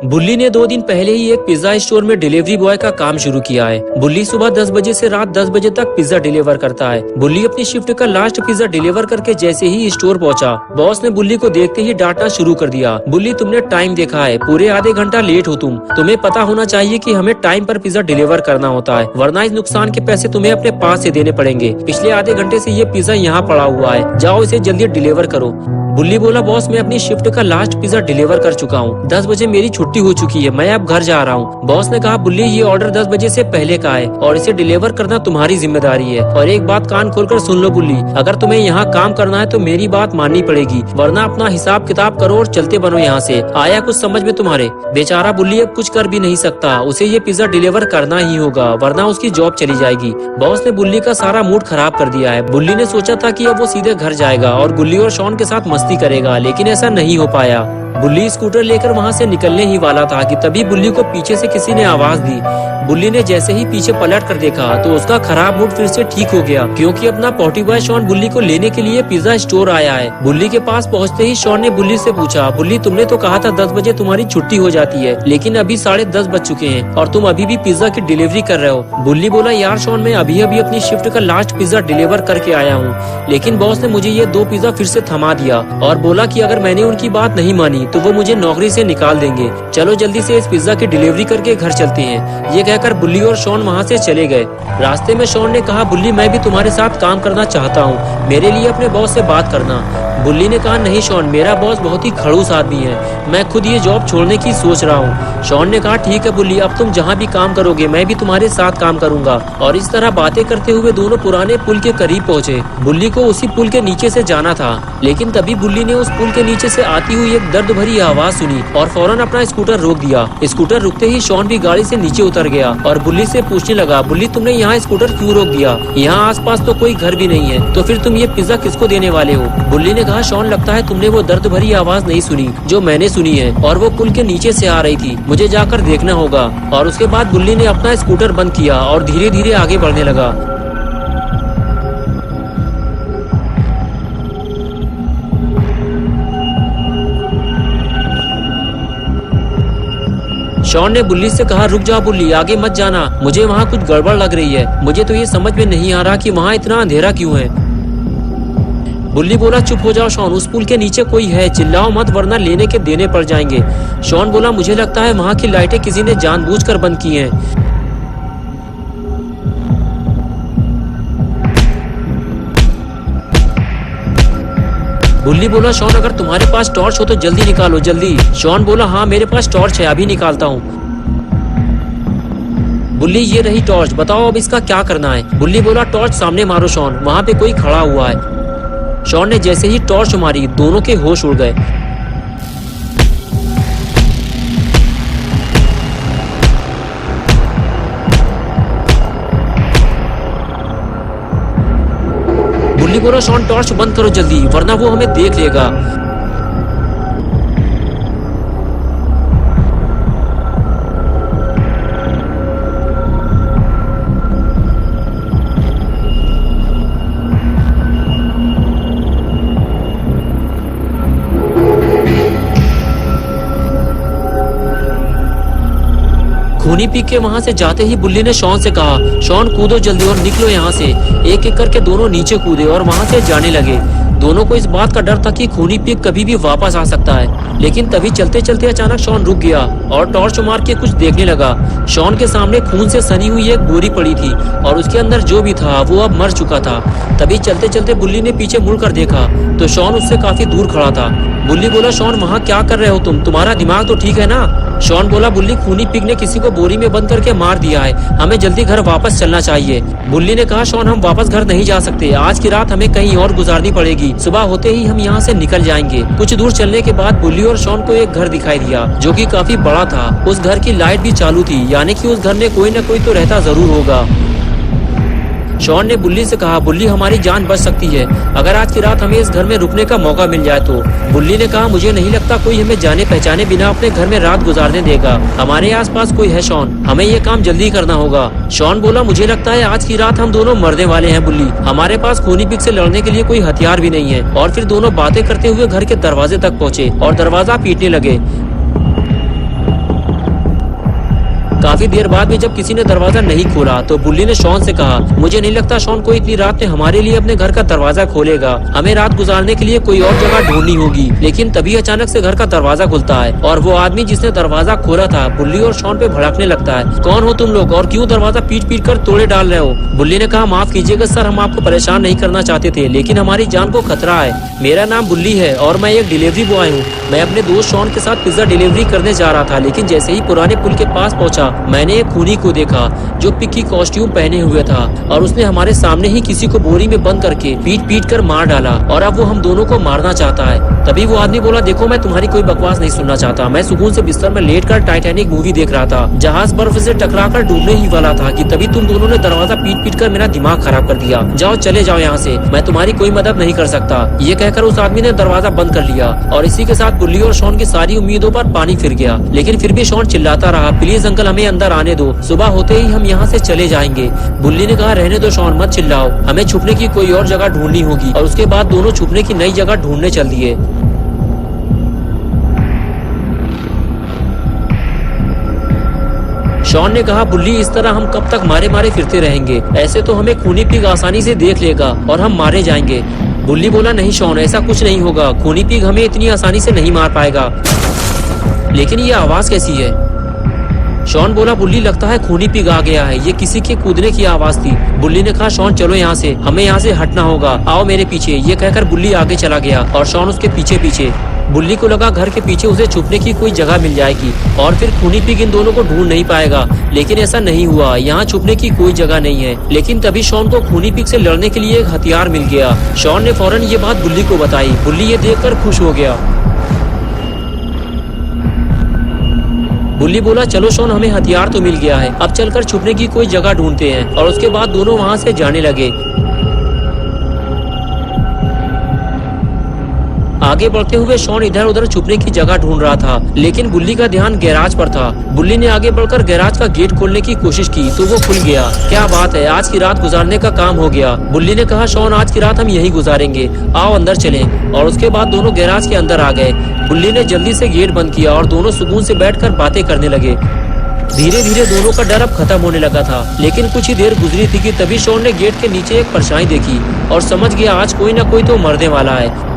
बुल्ली ने 2 दिन पहले ही एक पिज्जा स्टोर में डिलीवरी बॉय का काम शुरू किया है। बुल्ली सुबह 10 बजे से रात 10 बजे तक पिज्जा डिलीवर करता है। बुल्ली अपनी शिफ्ट का लास्ट पिज्जा डिलीवर करके जैसे ही स्टोर पहुंचा, बॉस ने बुल्ली को देखते ही डांटना शुरू कर दिया। बुल्ली, तुमने टाइम देखा है, पूरे आधे घंटा लेट हो तुम्हें पता होना चाहिए कि हमें टाइम पर पिज्जा डिलीवर करना होता है, वरना इस नुकसान के पैसे तुम्हें अपने पास से देने पड़ेंगे। पिछले आधे घंटे से ये पिज्जा यहाँ पड़ा हुआ है, जाओ इसे जल्दी डिलीवर करो। बुल्ली बोला, बॉस मैं अपनी शिफ्ट का लास्ट पिज्जा डिलीवर कर चुका हूँ, 10 बजे मेरी छुट्टी हो चुकी है, मैं अब घर जा रहा हूँ। बॉस ने कहा, बुल्ली ये ऑर्डर 10 बजे से पहले का है और इसे डिलीवर करना तुम्हारी जिम्मेदारी है। और एक बात कान खोलकर सुन लो बुल्ली, अगर तुम्हें यहाँ काम करना है तो मेरी बात माननी पड़ेगी, वरना अपना हिसाब किताब करो और चलते बनो यहाँ से। आया कुछ समझ में तुम्हारे? बेचारा बुल्ली अब कुछ कर भी नहीं सकता, उसे ये पिज्जा डिलीवर करना ही होगा, वरना उसकी जॉब चली जाएगी। बॉस ने बुल्ली का सारा मूड खराब कर दिया है। बुल्ली ने सोचा था कि अब वो सीधे घर जाएगा और गुल्ली और शॉन के साथ मस्ती करेगा, लेकिन ऐसा नहीं हो पाया। बुल्ली स्कूटर लेकर वहाँ से निकलने ही वाला था कि तभी बुल्ली को पीछे से किसी ने आवाज दी। बुल्ली ने जैसे ही पीछे पलट कर देखा तो उसका खराब मूड फिर से ठीक हो गया, क्योंकि अपना पॉटी बॉय शॉन बुल्ली को लेने के लिए पिज्जा स्टोर आया है। बुल्ली के पास पहुँचते ही शॉन ने बुल्ली से पूछा, बुल्ली तुमने तो कहा था 10 बजे तुम्हारी छुट्टी हो जाती है, लेकिन अभी 10:30 बज चुके हैं और तुम अभी भी पिज्जा की डिलीवरी कर रहे हो। बुल्ली बोला, यार शॉन मैं अभी अपनी शिफ्ट का लास्ट पिज्जा डिलीवर करके आया हूँ, लेकिन बॉस ने मुझे ये 2 पिज्जा फिर से थमा दिया और बोला कि अगर मैंने उनकी बात नहीं मानी तो वो मुझे नौकरी से निकाल देंगे। चलो जल्दी से इस पिज्जा की डिलीवरी करके घर चलते हैं। ये कहकर बुल्ली और शॉन वहाँ से चले गए। रास्ते में शॉन ने कहा, बुल्ली मैं भी तुम्हारे साथ काम करना चाहता हूँ, मेरे लिए अपने बॉस से बात करना। बुल्ली ने कहा, नहीं शॉन, मेरा बॉस बहुत ही खड़ूस आदमी है, मैं खुद ये जॉब छोड़ने की सोच रहा हूँ। शॉन ने कहा, ठीक है बुल्ली, अब तुम जहाँ भी काम करोगे मैं भी तुम्हारे साथ काम करूंगा। और इस तरह बातें करते हुए दोनों पुराने पुल के करीब पहुँचे। बुल्ली को उसी पुल के नीचे से जाना था, लेकिन तभी बुल्ली ने उस पुल के नीचे से आती हुई एक दर्द भरी आवाज सुनी और फौरन अपना स्कूटर रोक दिया। स्कूटर रुकते ही शॉन भी गाड़ी से नीचे उतर गया और बुल्ली से पूछने लगा, बुल्ली तुमने यहाँ स्कूटर क्यों रोक दिया? यहाँ आसपास तो कोई घर भी नहीं है, तो फिर तुम ये पिज्जा किसको देने वाले हो? बुल्ली ने कहा, शॉन लगता है तुमने वो दर्द भरी आवाज नहीं सुनी जो मैंने सुनी है, और वो पुल के नीचे से आ रही थी, मुझे जाकर देखना होगा। और उसके बाद बुल्ली ने अपना स्कूटर बंद किया और धीरे धीरे आगे बढ़ने लगा। शॉन ने बुल्ली से कहा, रुक जाओ बुल्ली, आगे मत जाना, मुझे वहाँ कुछ गड़बड़ लग रही है, मुझे तो ये समझ में नहीं आ रहा कि वहाँ इतना अंधेरा क्यों है। बुल्ली बोला, चुप हो जाओ शॉन, उस पुल के नीचे कोई है, चिल्लाओ मत वरना लेने के देने पड़ जाएंगे। शॉन बोला, मुझे लगता है वहाँ की लाइटें किसी ने जानबूझकर बंद की हैं। बुल्ली बोला, शॉन अगर तुम्हारे पास टॉर्च हो तो जल्दी निकालो, जल्दी। शॉन बोला, हाँ मेरे पास टॉर्च है, अभी निकालता हूँ। बुल्ली, ये रही टॉर्च, बताओ अब इसका क्या करना है? बुल्ली बोला, टॉर्च सामने मारो शॉन, वहाँ पे कोई खड़ा हुआ है। शॉन ने जैसे ही टॉर्च मारी दोनों के होश उड़ गए। बुल्ली बोला, शॉन टॉर्च बंद करो जल्दी, वरना वो हमें देख लेगा। खूनी पी के वहाँ से जाते ही बुल्ली ने शॉन से कहा, शॉन कूदो जल्दी और निकलो यहाँ से। एक एक करके दोनों नीचे कूदे और वहाँ से जाने लगे। दोनों को इस बात का डर था कि खूनी पीक कभी भी वापस आ सकता है, लेकिन तभी चलते चलते अचानक शॉन रुक गया और टॉर्च मार के कुछ देखने लगा। शॉन के सामने खून से सनी हुई एक बोरी पड़ी थी और उसके अंदर जो भी था वो अब मर चुका था। तभी चलते चलते बुल्ली ने पीछे मुड़कर देखा तो शॉन उससे काफी दूर खड़ा था। बुल्ली बोला, शॉन वहाँ क्या कर रहे हो तुम, तुम्हारा दिमाग तो ठीक है ना? शॉन बोला, बुल्ली खूनी पिग ने किसी को बोरी में बंद करके मार दिया है, हमें जल्दी घर वापस चलना चाहिए। बुल्ली ने कहा, शॉन हम वापस घर नहीं जा सकते, आज की रात हमें कहीं और गुजारनी पड़ेगी, सुबह होते ही हम यहाँ से निकल जाएंगे। कुछ दूर चलने के बाद बुल्ली और शॉन को एक घर दिखाई दिया जो कि काफी बड़ा था। उस घर की लाइट भी चालू थी, यानी कि उस घर में कोई न कोई तो रहता जरूर होगा। शॉन ने बुल्ली से कहा, बुल्ली हमारी जान बच सकती है अगर आज की रात हमें इस घर में रुकने का मौका मिल जाए तो। बुल्ली ने कहा, मुझे नहीं लगता कोई हमें जाने पहचाने बिना अपने घर में रात गुजारने देगा, हमारे आसपास कोई है शॉन, हमें ये काम जल्दी करना होगा। शॉन बोला, मुझे लगता है आज की रात हम दोनों मरने वाले हैं बुल्ली, हमारे पास खूनी पिग से लड़ने के लिए कोई हथियार भी नहीं है। और फिर दोनों बातें करते हुए घर के दरवाजे तक पहुँचे और दरवाजा पीटने लगे। काफी देर बाद भी जब किसी ने दरवाजा नहीं खोला तो बुल्ली ने शॉन से कहा, मुझे नहीं लगता शॉन कोई इतनी रात में हमारे लिए अपने घर का दरवाजा खोलेगा। हमें रात गुजारने के लिए कोई और जगह ढूंढनी होगी। लेकिन तभी अचानक से घर का दरवाजा खुलता है और वो आदमी जिसने दरवाजा खोला था बुल्ली और शॉन पे भड़कने लगता है। कौन हो तुम लोग और क्यों दरवाजा पीट पीट कर तोड़े डाल रहे हो? बुल्ली ने कहा, माफ कीजिएगा सर, हम आपको परेशान नहीं करना चाहते थे, लेकिन हमारी जान को खतरा है। मेरा नाम बुल्ली है और मैं एक डिलीवरी बॉय हूँ। मैं अपने दोस्त शॉन के साथ पिज्जा डिलीवरी करने जा रहा था, लेकिन जैसे ही पुराने पुल के पास पहुंचा मैंने एक खूनी को देखा जो पिग की कॉस्ट्यूम पहने हुए था और उसने हमारे सामने ही किसी को बोरी में बंद करके पीट पीट कर मार डाला और अब वो हम दोनों को मारना चाहता है। तभी वो आदमी बोला, देखो मैं तुम्हारी कोई बकवास नहीं सुनना चाहता। मैं सुकून से बिस्तर में लेटकर टाइटैनिक मूवी देख रहा था। जहाज बर्फ से टकराकर डूबने ही वाला था कि तभी तुम दोनों ने दरवाजा पीट पीट कर मेरा दिमाग खराब कर दिया। जाओ चले जाओ यहाँ से, मैं तुम्हारी कोई मदद नहीं कर सकता। ये कहकर उस आदमी ने दरवाजा बंद कर लिया और इसी के साथ बुल्ली और शॉन की सारी उम्मीदों पर पानी फिर गया। लेकिन फिर भी शॉन चिल्लाता रहा, प्लीज अंकल हमें अंदर आने दो, सुबह होते ही हम यहाँ से चले जाएंगे। बुल्ली ने कहा, रहने दो शॉन, मत चिल्लाओ, हमें छुपने की कोई और जगह ढूंढनी होगी। और उसके बाद दोनों छुपने की नई जगह ढूंढने चल दिए। शॉन ने कहा, बुल्ली इस तरह हम कब तक मारे मारे फिरते रहेंगे? ऐसे तो हमें खूनी पिग आसानी से देख लेगा और हम मारे जाएंगे। बुल्ली बोला, नहीं शॉन, ऐसा कुछ नहीं होगा, खूनी पिग हमें इतनी आसानी से नहीं मार पाएगा। लेकिन ये आवाज कैसी है? शॉन बोला, बुल्ली लगता है खूनी पिग आ गया है, ये किसी के कूदने की आवाज थी। बुल्ली ने कहा, शॉन चलो यहाँ से, हमें यहाँ से हटना होगा, आओ मेरे पीछे। ये कहकर बुल्ली आगे चला गया और शॉन उसके पीछे पीछे। बुल्ली को लगा घर के पीछे उसे छुपने की कोई जगह मिल जाएगी और फिर खूनी पिग इन दोनों को ढूंढ नहीं पाएगा। लेकिन ऐसा नहीं हुआ, यहाँ छुपने की कोई जगह नहीं है। लेकिन तभी शॉन को खूनी पिग से लड़ने के लिए एक हथियार मिल गया। शॉन ने फौरन ये बात बुल्ली को बताई। बुल्ली ये देखकर खुश हो गया। बुल्ली बोला, चलो शॉन, हमें हथियार तो मिल गया है, अब चलकर छुपने की कोई जगह ढूंढते हैं। और उसके बाद दोनों वहाँ से जाने लगे। आगे बढ़ते हुए शॉन इधर उधर छुपने की जगह ढूंढ रहा था, लेकिन बुल्ली का ध्यान गैराज पर था। बुल्ली ने आगे बढ़कर गैराज का गेट खोलने की कोशिश की तो वो खुल गया। क्या बात है, आज की रात गुजारने का काम हो गया। बुल्ली ने कहा, शॉन आज की रात हम यही गुजारेंगे, आओ अंदर चलें। और उसके बाद दोनों गैराज के अंदर आ गए। बुल्ली ने जल्दी से गेट बंद किया और दोनों सुकून से बैठकर बातें करने लगे। धीरे धीरे दोनों का डर अब खत्म होने लगा था। लेकिन कुछ ही देर गुजरी थी कि तभी शॉन ने गेट के नीचे एक परछाई देखी और समझ गया आज कोई ना कोई तो मरने वाला है।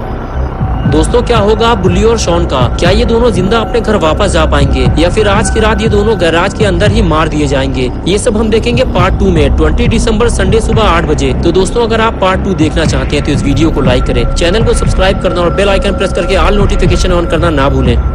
दोस्तों, क्या होगा बुल्ली और शॉन का? क्या ये दोनों जिंदा अपने घर वापस जा पाएंगे या फिर आज की रात ये दोनों गैराज के अंदर ही मार दिए जाएंगे? ये सब हम देखेंगे पार्ट 2 में 20 दिसंबर संडे सुबह 8 बजे। तो दोस्तों, अगर आप पार्ट 2 देखना चाहते हैं तो इस वीडियो को लाइक करें, चैनल को सब्सक्राइब करना और बेल आइकन प्रेस करके ऑल नोटिफिकेशन ऑन करना ना भूलें।